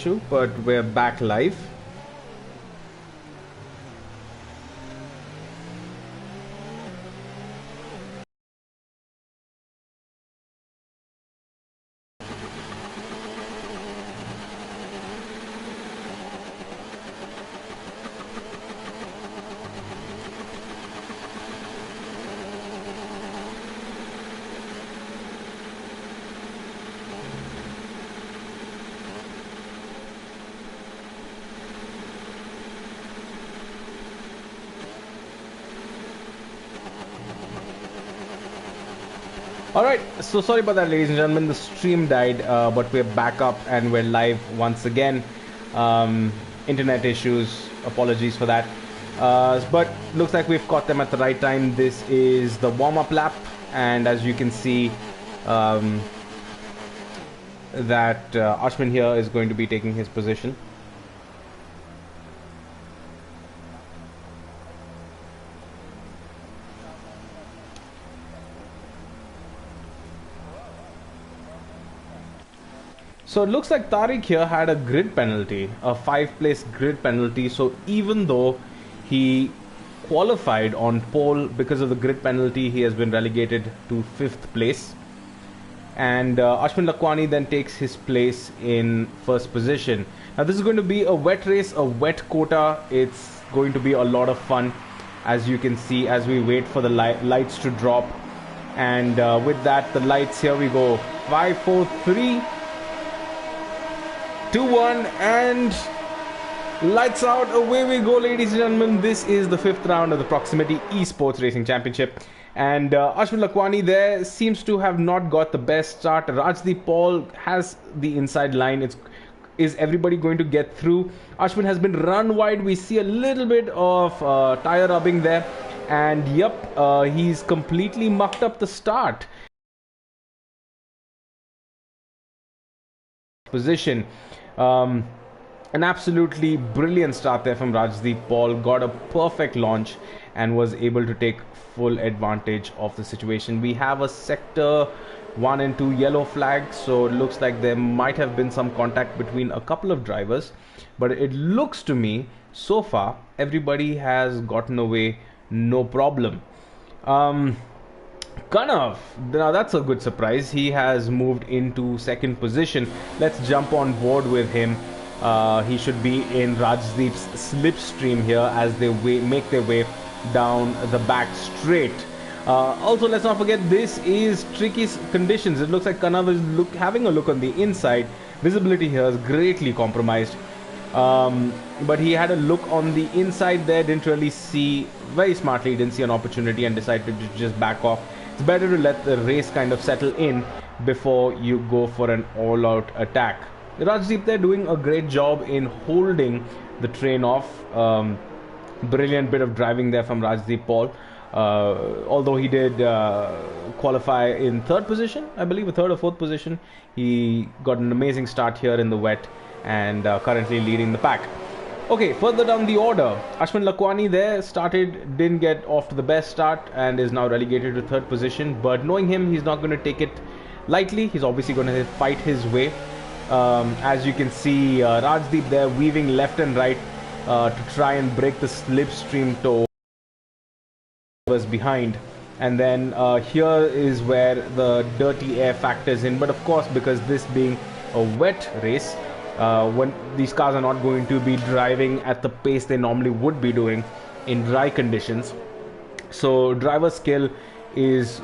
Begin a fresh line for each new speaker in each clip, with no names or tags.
issue, but we're back live. Alright, so sorry about that, ladies and gentlemen. The stream died, but we're back up and we're live once again. Internet issues, apologies for that. But looks like we've caught them at the right time. This is the warm-up lap, and as you can see, that Ashwin here is going to be taking his position. So it looks like Tariq here had a grid penalty, a 5-place grid penalty. So even though he qualified on pole, because of the grid penalty, he has been relegated to 5th place. And Ashwin Lakwani then takes his place in 1st position. Now this is going to be a wet race, a wet quota. It's going to be a lot of fun, as you can see, as we wait for the lights to drop. And with that, the lights, here we go. 5, 4, 3... 2-1, and lights out, away we go, ladies and gentlemen. This is the 5th round of the Proximity eSports Racing Championship, and Ashwin Lakwani there seems to have not got the best start. Rajdeep Paul has the inside line. Is everybody going to get through? Ashwin has been run wide. We see a little bit of tire rubbing there, and yep, he's completely mucked up the start position. An absolutely brilliant start there from Rajdeep Paul. Got a perfect launch and was able to take full advantage of the situation. We have a sector 1 and 2 yellow flags, so it looks like there might have been some contact between a couple of drivers, but it looks to me so far everybody has gotten away no problem. Kanav, now that's a good surprise. He has moved into 2nd position. Let's jump on board with him. He should be in Rajdeep's slipstream here as they make their way down the back straight. Also, let's not forget, this is tricky conditions. It looks like Kanav is having a look on the inside. Visibility here is greatly compromised. But he had a look on the inside there, didn't really see, very smartly, didn't see an opportunity and decided to just back off. It's better to let the race kind of settle in before you go for an all-out attack. Rajdeep there doing a great job in holding the train off. Brilliant bit of driving there from Rajdeep Paul. Although he did qualify in 3rd position, I believe, a 3rd or 4th position. He got an amazing start here in the wet and currently leading the pack. Okay, further down the order, Ashwin Lakwani there didn't get off to the best start and is now relegated to 3rd position. But knowing him, he's not going to take it lightly. He's obviously going to fight his way. As you can see, Rajdeep there weaving left and right to try and break the slipstream toe was behind. And then here is where the dirty air factors in. But of course, because this being a wet race, when these cars are not going to be driving at the pace they normally would be doing in dry conditions, so driver skill is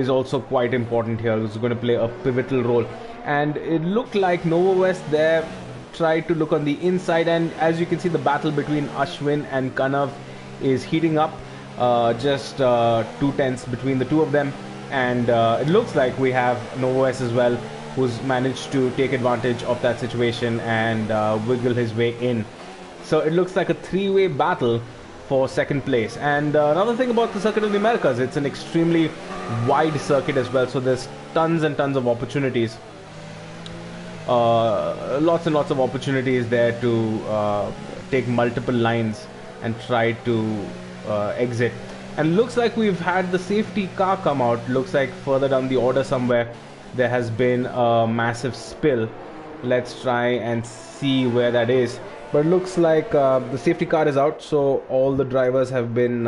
also quite important here. It's going to play a pivotal role, and it looked like Nova West there tried to look on the inside, and as you can see, the battle between Ashwin and Kanav is heating up. Just 2/10 between the two of them, and it looks like we have Nova West as well, who's managed to take advantage of that situation and wiggle his way in. So it looks like a 3-way battle for 2nd place. And another thing about the Circuit of the Americas, it's an extremely wide circuit as well, so there's tons and tons of opportunities. Lots and lots of opportunities there to take multiple lines and try to exit. And looks like we've had the safety car come out. Looks like further down the order somewhere there has been a massive spill, Let's try and see where that is. But it looks like the safety car is out, so all the drivers have been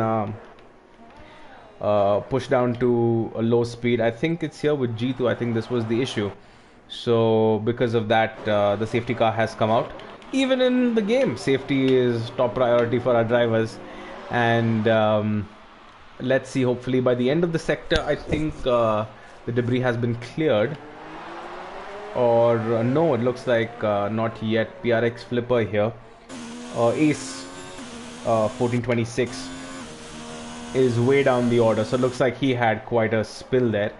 pushed down to a low speed. I think it's here with G2. I think this was the issue. So because of that, the safety car has come out. Even in the game, safety is top priority for our drivers. And let's see, hopefully by the end of the sector, I think the debris has been cleared. Or no, it looks like not yet. PRX Flipper here. Ace 1426 is way down the order, so it looks like he had quite a spill there.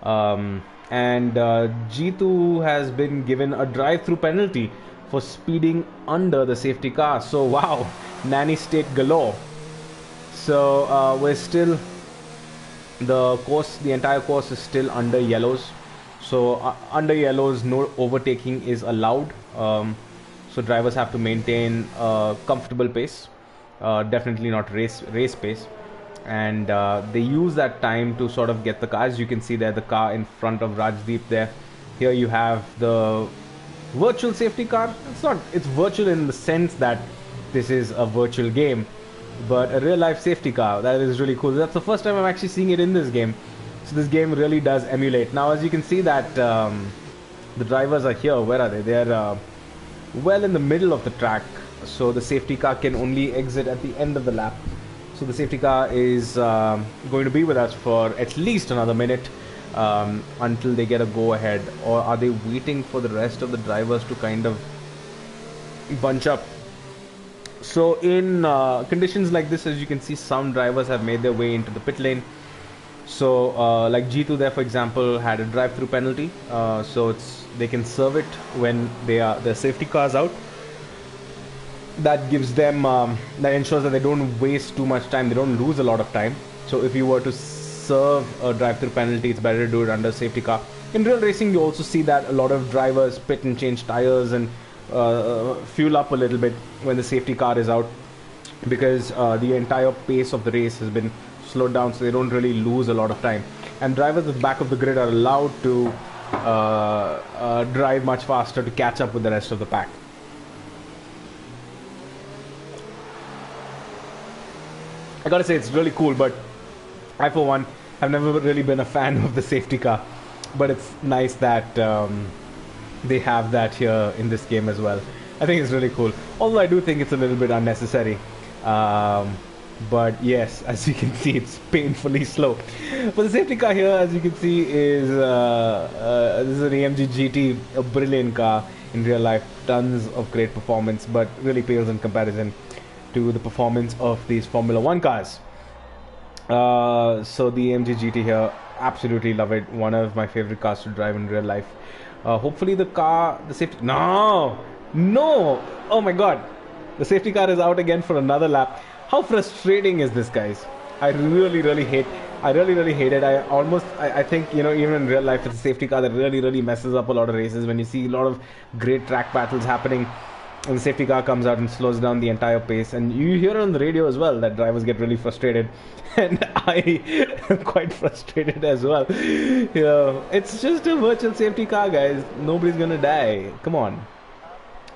And G2 has been given a drive-through penalty for speeding under the safety car. So wow, nanny state galore. So we're still, the entire course is still under yellows. So under yellows, no overtaking is allowed. So drivers have to maintain a comfortable pace, definitely not race pace. And they use that time to sort of get the car. As you can see there, the car in front of Rajdeep there. Here you have the virtual safety car. It's virtual in the sense that this is a virtual game, but a real life safety car. That is really cool. That's the first time I'm actually seeing it in this game. So this game really does emulate. Now as you can see that the drivers are here. Where are they? They're well in the middle of the track. So the safety car can only exit at the end of the lap. So the safety car is going to be with us for at least another minute until they get a go-ahead. Or are they waiting for the rest of the drivers to kind of bunch up? So in conditions like this, as you can see, some drivers have made their way into the pit lane. So like G2 there, for example, had a drive-through penalty. So they can serve it when their safety car's out. That gives them, that ensures that they don't waste too much time, they don't lose a lot of time. So if you were to serve a drive-through penalty, it's better to do it under safety car. In real racing, you also see that a lot of drivers pit and change tires and fuel up a little bit when the safety car is out, because the entire pace of the race has been slowed down, so they don't really lose a lot of time. And drivers at the back of the grid are allowed to drive much faster to catch up with the rest of the pack. I gotta say, it's really cool, but I, for one, have never really been a fan of the safety car. But it's nice that they have that here in this game as well. I think it's really cool. Although I do think it's a little bit unnecessary. But yes, as you can see, it's painfully slow. But the safety car here, as you can see, is this is an AMG GT, a brilliant car in real life. Tons of great performance, but really pales in comparison to the performance of these Formula 1 cars. So the AMG GT here, absolutely love it. One of my favorite cars to drive in real life. Hopefully the safety... No! Oh my god! The safety car is out again for another lap. How frustrating is this, guys? I really hate it. I think, you know, even in real life, it's a safety car that really messes up a lot of races. When you see a lot of great track battles happening, and the safety car comes out and slows down the entire pace, and you hear it on the radio as well that drivers get really frustrated, and I am quite frustrated as well. You know, it's just a virtual safety car, guys. Nobody's gonna die. Come on.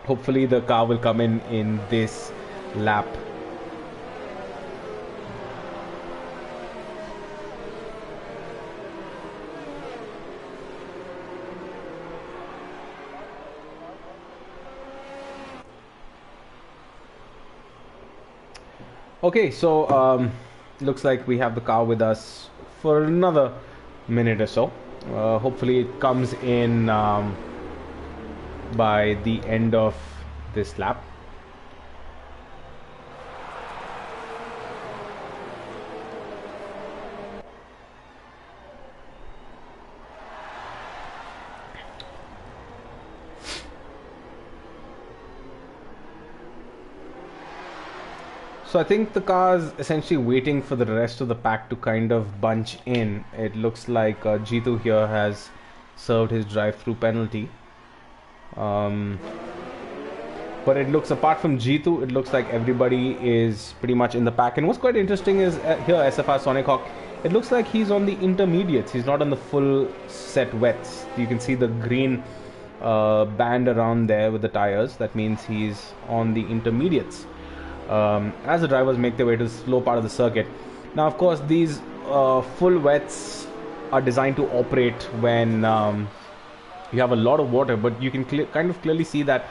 Hopefully the car will come in this lap. Okay, so looks like we have the car with us for another minute or so. Hopefully it comes in by the end of this lap. So I think the car's essentially waiting for the rest of the pack to kind of bunch in. It looks like G2 here has served his drive-through penalty. But it looks, apart from G2, it looks like everybody is pretty much in the pack. And what's quite interesting is here, SFR Sonic Hawk, it looks like he's on the intermediates. He's not on the full set wets. You can see the green band around there with the tires. That means he's on the intermediates as the drivers make their way to the slow part of the circuit. Now, of course, these full wets are designed to operate when you have a lot of water, but you can kind of clearly see that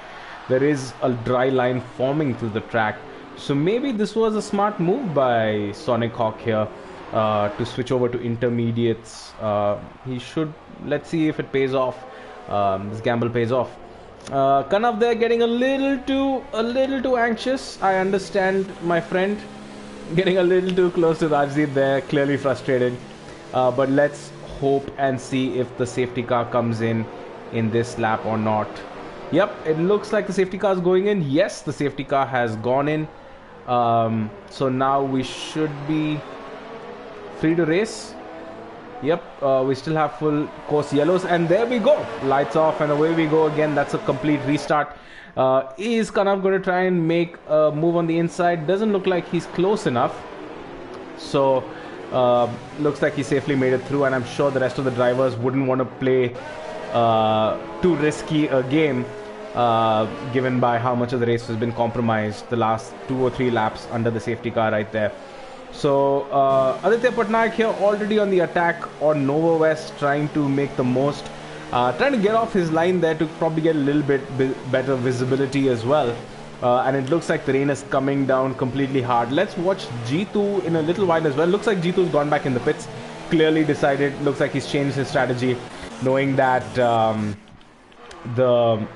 there is a dry line forming through the track. So maybe this was a smart move by Sonic Hawk here to switch over to intermediates. He should, let's see if it pays off. This gamble pays off. Kanav there getting a little too anxious. I understand, my friend, getting a little too close to Rajdeep there, clearly frustrated. But let's hope and see if the safety car comes in this lap or not. Yep, it looks like the safety car is going in. Yes, the safety car has gone in. So now we should be free to race. Yep, we still have full course yellows, and there we go. Lights off and away we go again. That's a complete restart. Is Kanav going to try and make a move on the inside? Doesn't look like he's close enough. So looks like he safely made it through, and I'm sure the rest of the drivers wouldn't want to play too risky a game, given by how much of the race has been compromised the last 2 or 3 laps under the safety car right there. So Aditya Patnaik here already on the attack on Nova West, trying to make the most, trying to get off his line there to probably get a little bit better visibility as well. And it looks like the rain is coming down completely hard. Let's watch G2 in a little while as well. Looks like G2's gone back in the pits. Clearly decided, looks like he's changed his strategy, knowing that the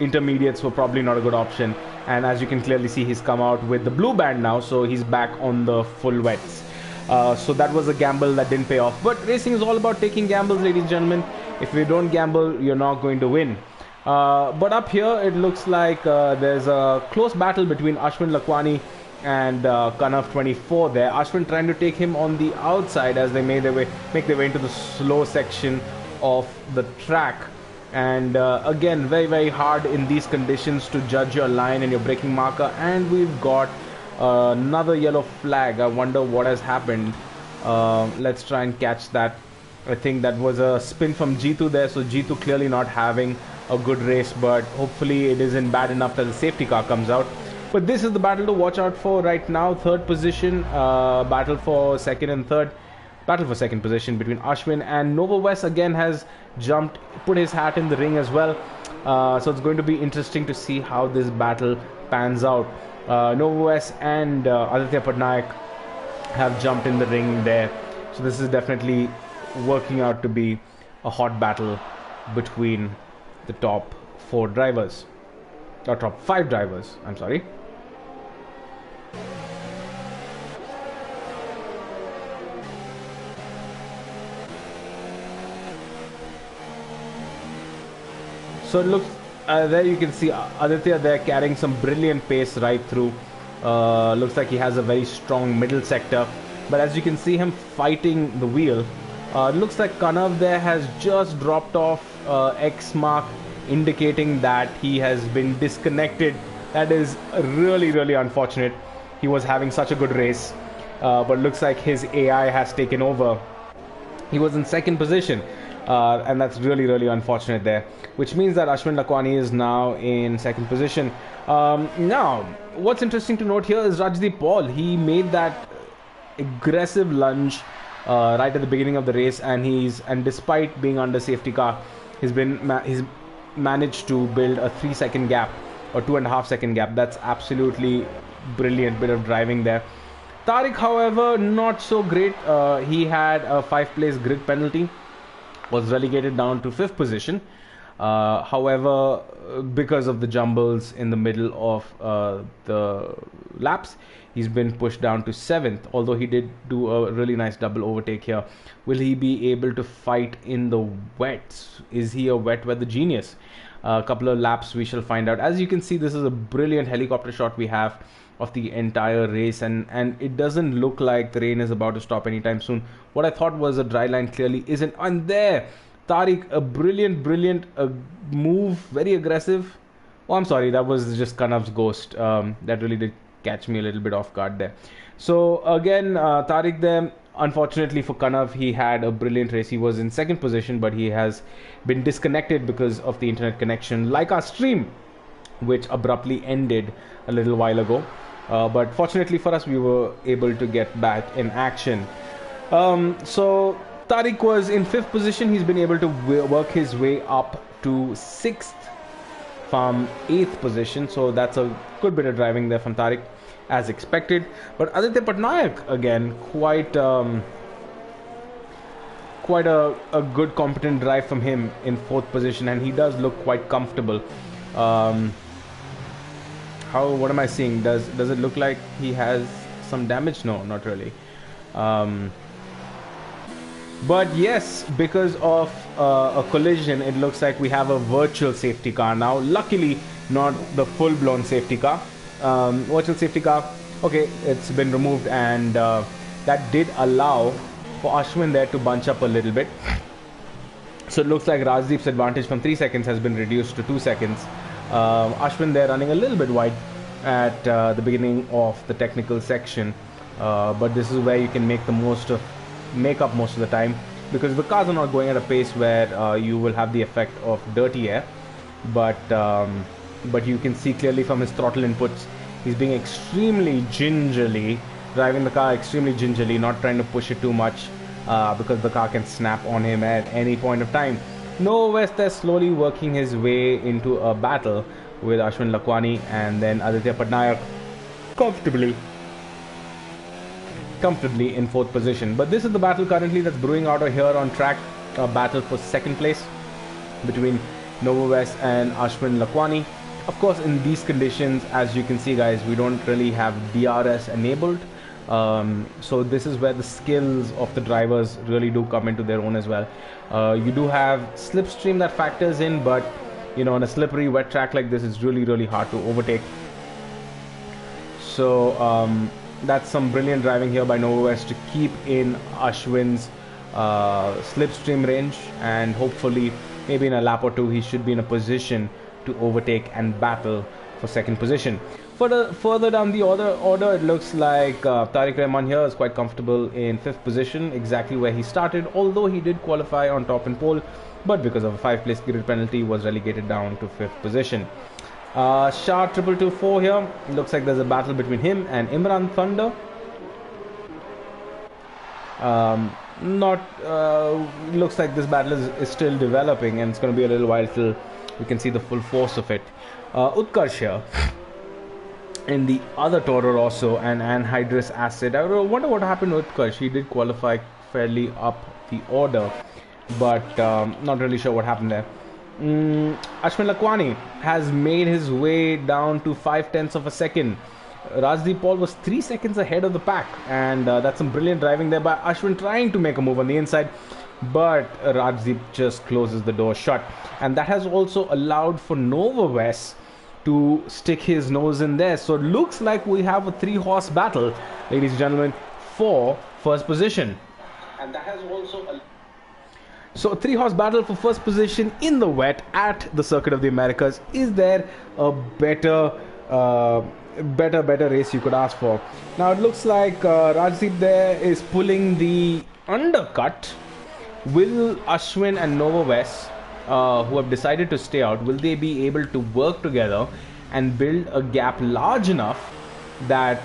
intermediates were probably not a good option. And as you can clearly see, he's come out with the blue band now, so he's back on the full wets. So that was a gamble that didn't pay off. But racing is all about taking gambles, ladies and gentlemen. If you don't gamble, you're not going to win. But up here, it looks like there's a close battle between Ashwin Lakwani and Kanav 24 there. Ashwin trying to take him on the outside as they make their way into the slow section of the track. And again, very, very hard in these conditions to judge your line and your braking marker. And we've got another yellow flag. I wonder what has happened. Let's try and catch that. I think that was a spin from G2 there. So G2 clearly not having a good race, but hopefully it isn't bad enough that the safety car comes out. But this is the battle to watch out for right now. Third position, battle for second and third. Battle for second position between Ashwin and Nova West again has jumped, put his hat in the ring as well. So it's going to be interesting to see how this battle pans out. Nova West and Aditya Patnaik have jumped in the ring there. So this is definitely working out to be a hot battle between the top 4 drivers. Or top 5 drivers, I'm sorry. So it looks, there you can see Aditya there carrying some brilliant pace right through. Looks like he has a very strong middle sector. But as you can see him fighting the wheel, it looks like Kanav there has just dropped off X mark, indicating that he has been disconnected. That is really, really unfortunate. He was having such a good race, but looks like his AI has taken over. He was in second position. And that's really, really unfortunate there, which means that Ashwin Lakwani is now in second position. Now, what's interesting to note here is Rajdeep Paul. He made that aggressive lunge right at the beginning of the race, and despite being under safety car, he's managed to build a 3-second gap or 2.5-second gap. That's absolutely brilliant bit of driving there. Tariq, however, not so great. He had a 5-place grid penalty. Was relegated down to 5th position. However, because of the jumbles in the middle of the laps, he's been pushed down to 7th, although he did do a really nice double overtake here. Will he be able to fight in the wets? Is he a wet weather genius? A couple of laps we shall find out. As you can see, this is a brilliant helicopter shot we have of the entire race, and it doesn't look like the rain is about to stop anytime soon. What I thought was a dry line clearly isn't. And there, Tariq, a brilliant move, very aggressive. Oh, I'm sorry, that was just Kanav's ghost. That really did catch me a little bit off guard there. So again, Tariq there, unfortunately for Kanav, he had a brilliant race. He was in second position, but he has been disconnected because of the internet connection, like our stream, which abruptly ended a little while ago. But fortunately for us, we were able to get back in action. So Tariq was in 5th position. He's been able to work his way up to 6th from 8th position. So that's a good bit of driving there from Tariq, as expected. But Aditya Patnaik, again, quite a good competent drive from him in 4th position, and he does look quite comfortable. What am I seeing? Does it look like he has some damage? No, not really. But yes, because of a collision, it looks like we have a virtual safety car now. Luckily, not the full-blown safety car. Virtual safety car, okay, it's been removed, and that did allow for Ashwin there to bunch up a little bit. So it looks like Rajdeep's advantage from 3 seconds has been reduced to 2 seconds. Ashwin there running a little bit wide at the beginning of the technical section, but this is where you can make up most of the time, because the cars are not going at a pace where you will have the effect of dirty air. But you can see clearly from his throttle inputs, he's being extremely gingerly, driving the car extremely gingerly, not trying to push it too much, because the car can snap on him at any point of time. Noah West is slowly working his way into a battle with Ashwin Lakwani, and then Aditya Patnaik comfortably in 4th position. But this is the battle currently that's brewing out here on track, a battle for 2nd place between Noah West and Ashwin Lakwani. Of course, in these conditions, as you can see, guys, we don't really have DRS enabled. So this is where the skills of the drivers really do come into their own as well. You do have slipstream that factors in, but you know, on a slippery wet track like this, it's really hard to overtake. So that's some brilliant driving here by Noah West to keep in Ashwin's slipstream range, and hopefully maybe in a lap or two he should be in a position to overtake and battle for 2nd position. Further down the order, it looks like Tariq Rahman here is quite comfortable in 5th position, exactly where he started, although he did qualify on top in pole, but because of a 5-place grid penalty was relegated down to 5th position. Shah 2224 here, looks like there's a battle between him and Imran Thunder. Looks like this battle is still developing, and it's going to be a little while till we can see the full force of it. Utkarsh here in the other Toro Rosso and anhydrous acid. I wonder what happened to Utkarsh. He did qualify fairly up the order, but not really sure what happened there. Ashwin Lakwani has made his way down to 0.5 of a second. Rajdeep Paul was 3 seconds ahead of the pack, and that's some brilliant driving there by Ashwin, trying to make a move on the inside, but Rajdeep just closes the door shut, and that has also allowed for Noah West to stick his nose in there. So it looks like we have a 3-horse battle, ladies and gentlemen, for 1st position. And that has also so a 3-horse battle for 1st position in the wet at the Circuit of the Americas. Is there a better race you could ask for? Now it looks like Rajdeep there is pulling the undercut. Will Ashwin and Noah West, who have decided to stay out, will they be able to work together and build a gap large enough that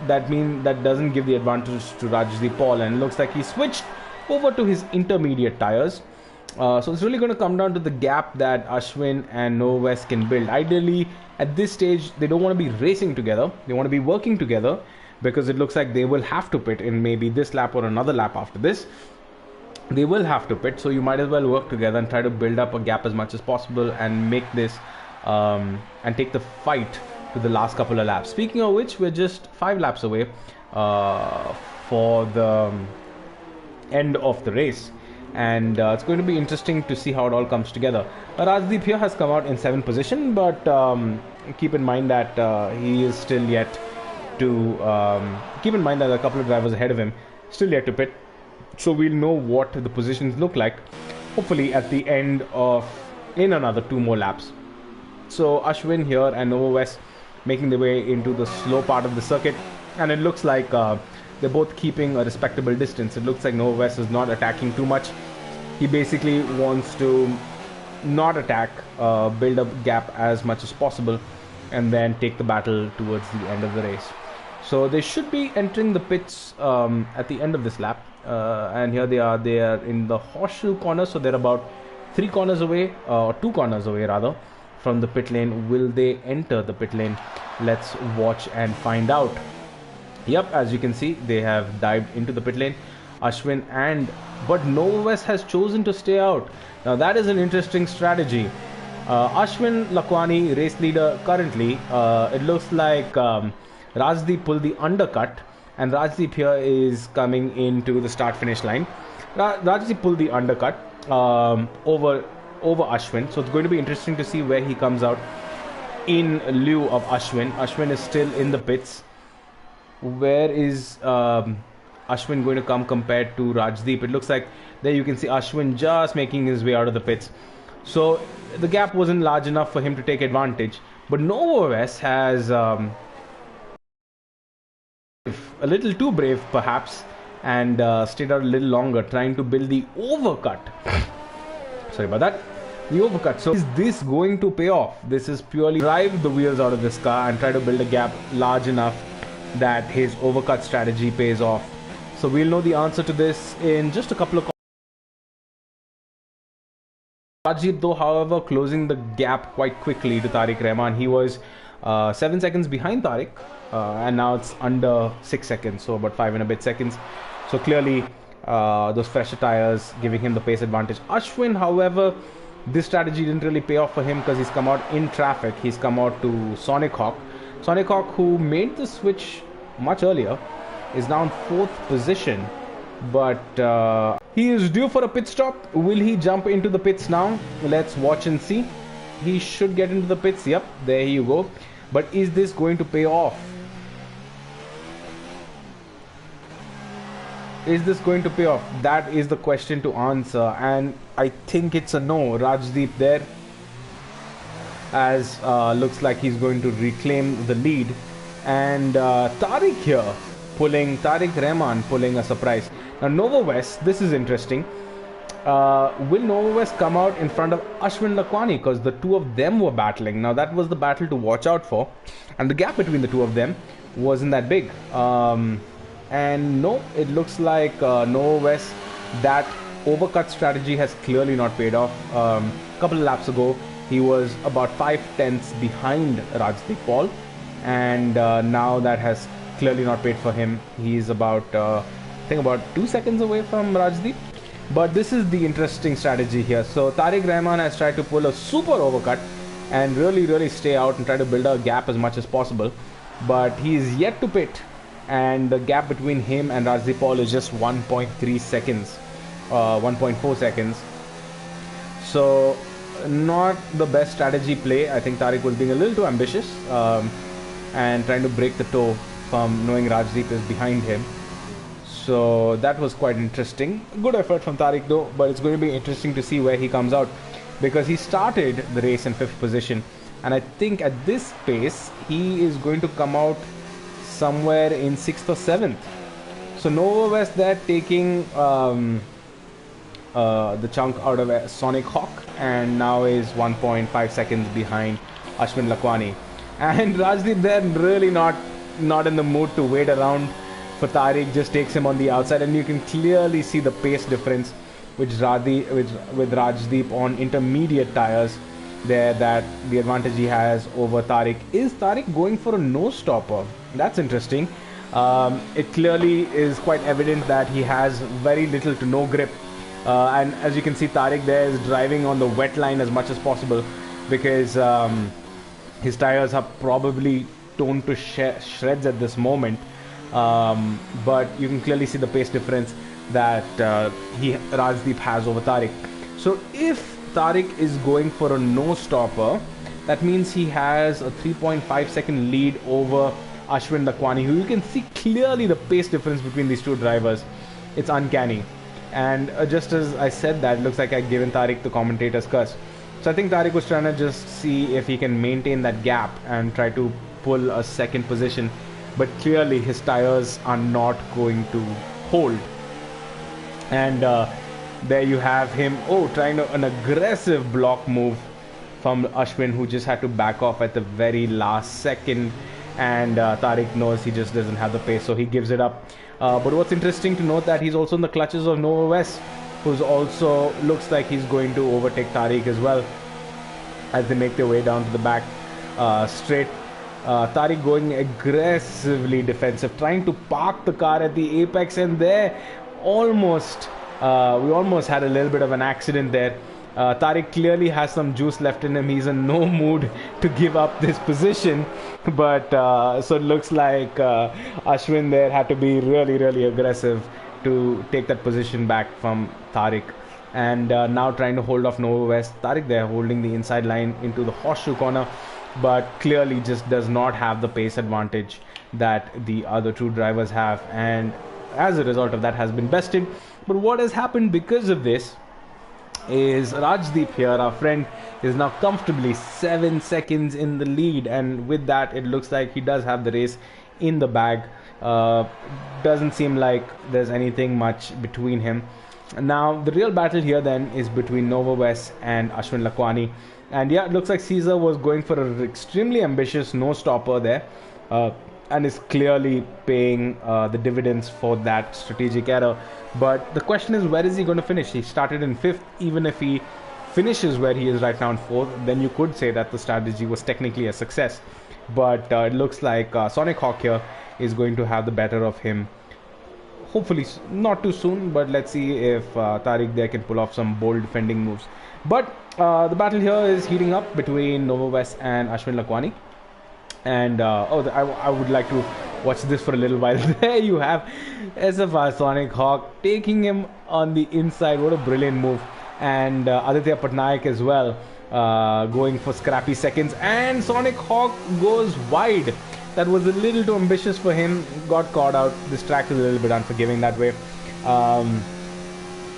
that doesn't give the advantage to Rajdeep Paul? And it looks like he switched over to his intermediate tires. So it's really going to come down to the gap that Ashwin and Noah West can build. Ideally, at this stage, they don't want to be racing together. They want to be working together, because it looks like they will have to pit in maybe this lap or another lap after this. They will have to pit, so you might as well work together and try to build up a gap as much as possible and make this and take the fight to the last couple of laps. Speaking of which, we're just 5 laps away for the end of the race, and it's going to be interesting to see how it all comes together. Rajdeep here has come out in 7th position, but keep in mind that he is still yet to keep in mind that a couple of drivers ahead of him still yet to pit, so we'll know what the positions look like hopefully at the end of in another 2 more laps. So Ashwin here and Nova West making their way into the slow part of the circuit, and it looks like they're both keeping a respectable distance. It looks like Nova West is not attacking too much. He basically wants to not attack, build a gap as much as possible, and then take the battle towards the end of the race. So they should be entering the pits at the end of this lap, and here they are in the horseshoe corner, so they're about 3 corners away, or 2 corners away rather, from the pit lane. Will they enter the pit lane? Let's watch and find out. Yep, as you can see, they have dived into the pit lane, Ashwin, but Nova West has chosen to stay out. Now that is an interesting strategy. Ashwin Lakwani, race leader currently, it looks like Rajdeep pulled the undercut, and Rajdeep here is coming into the start-finish line. Rajdeep pulled the undercut over Ashwin, so it's going to be interesting to see where he comes out in lieu of Ashwin. Ashwin is still in the pits. Where is Ashwin going to come compared to Rajdeep? It looks like there you can see Ashwin just making his way out of the pits. So the gap wasn't large enough for him to take advantage. But Nova West has a little too brave perhaps, and stayed out a little longer, trying to build the overcut. Sorry about that. The overcut. So is this going to pay off? This is purely drive the wheels out of this car and try to build a gap large enough that his overcut strategy pays off. So we'll know the answer to this in just a couple of. Rajdeep though, however, closing the gap quite quickly to Tariq Rahman. He was 7 seconds behind Tariq, and now it's under 6 seconds, so about 5 and a bit seconds. So clearly those fresher tires giving him the pace advantage. Ashwin, however, this strategy didn't really pay off for him because he's come out in traffic. He's come out to Sonic Hawk. Sonic Hawk, who made the switch much earlier, is now in 4th position, but he is due for a pit stop. Will he jump into the pits now? Let's watch and see. He should get into the pits. Yep, there you go. But is this going to pay off? Is this going to pay off? That is the question to answer, and I think it's a no. Rajdeep there, as looks like he's going to reclaim the lead, and Tariq here Tariq Rahman pulling a surprise. Now Nova West, this is interesting. Will Nova West come out in front of Ashwin Lakwani, because the two of them were battling. Now that was the battle to watch out for, and the gap between the two of them wasn't that big. And no, it looks like Nova West, that overcut strategy has clearly not paid off. A couple of laps ago, he was about 5/10 behind Rajdeep Paul, and now that has clearly not paid for him. He's about, I think about 2 seconds away from Rajdeep. But this is the interesting strategy here. So Tariq Rahman has tried to pull a super overcut and really stay out and try to build a gap as much as possible. But he is yet to pit, and the gap between him and Rajdeep Paul is just 1.3 seconds, 1.4 seconds. So not the best strategy play. I think Tariq was being a little too ambitious and trying to break the toe from knowing Rajdeep is behind him. So that was quite interesting. Good effort from Tariq though, but it's going to be interesting to see where he comes out, because he started the race in 5th position, and I think at this pace he is going to come out somewhere in 6th or 7th. So Nova West there taking the chunk out of Sonic Hawk, and now is 1.5 seconds behind Ashwin Lakwani. And Rajdeep there really not in the mood to wait around for Tariq, just takes him on the outside, and you can clearly see the pace difference with Rajdeep on intermediate tires there, that the advantage he has over Tariq. Is Tariq going for a no stopper? That's interesting. It clearly is quite evident that he has very little to no grip, and as you can see, Tariq there is driving on the wet line as much as possible, because his tires are probably torn to shreds at this moment. But you can clearly see the pace difference that Rajdeep has over Tariq. So if Tariq is going for a no stopper, that means he has a 3.5 second lead over Ashwin Lakwani, who you can see clearly the pace difference between these two drivers. It's uncanny. And just as I said that, it looks like I've given Tariq the commentator's curse. So I think Tariq was trying to just see if he can maintain that gap and try to pull a second position, but clearly his tires are not going to hold. And there you have him, trying an aggressive block move from Ashwin, who just had to back off at the very last second. And Tariq knows he just doesn't have the pace, so he gives it up. But what's interesting to note that he's also in the clutches of Nova West, who's also looks like he's going to overtake Tariq as well as they make their way down to the back straight. Tariq going aggressively defensive, trying to park the car at the apex, and there almost we almost had a little bit of an accident there. Tariq clearly has some juice left in him. He's in no mood to give up this position, but so it looks like Ashwin there had to be really aggressive to take that position back from Tariq. And now trying to hold off Nova West. Tariq there holding the inside line into the horseshoe corner, but clearly just does not have the pace advantage that the other two drivers have, and as a result of that has been bested. But what has happened because of this is Rajdeep here, our friend, is now comfortably 7 seconds in the lead, and with that it looks like he does have the race in the bag. Doesn't seem like there's anything much between him. Now the real battle here then is between Nova West and Ashwin Lakwani, and yeah, it looks like Caesar was going for an extremely ambitious no stopper there, and is clearly paying the dividends for that strategic error. But the question is, where is he going to finish? He started in 5th. Even if he finishes where he is right now in 4th, then you could say that the strategy was technically a success. But it looks like Sonic Hawk here is going to have the better of him. Hopefully not too soon, but let's see if Tariq there can pull off some bold defending moves. But the battle here is heating up between Nova West and Ashwin Lakwani. And I would like to watch this for a little while. There you have SFR Sonic Hawk taking him on the inside. What a brilliant move. And Aditya Patnaik as well, going for scrappy seconds, and Sonic Hawk goes wide. That was a little too ambitious for him, got caught out. This track is a little bit unforgiving that way,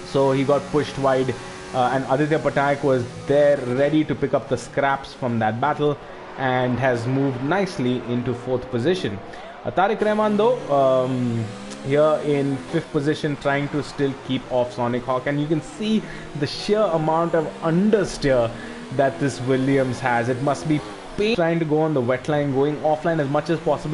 so he got pushed wide, and Aditya Patnaik was there ready to pick up the scraps from that battle and has moved nicely into 4th position. Tariq Rahman though, here in 5th position, trying to still keep off Sonic Hawk, and you can see the sheer amount of understeer that this Williams has. It must be pain trying to go on the wet line, going offline as much as possible.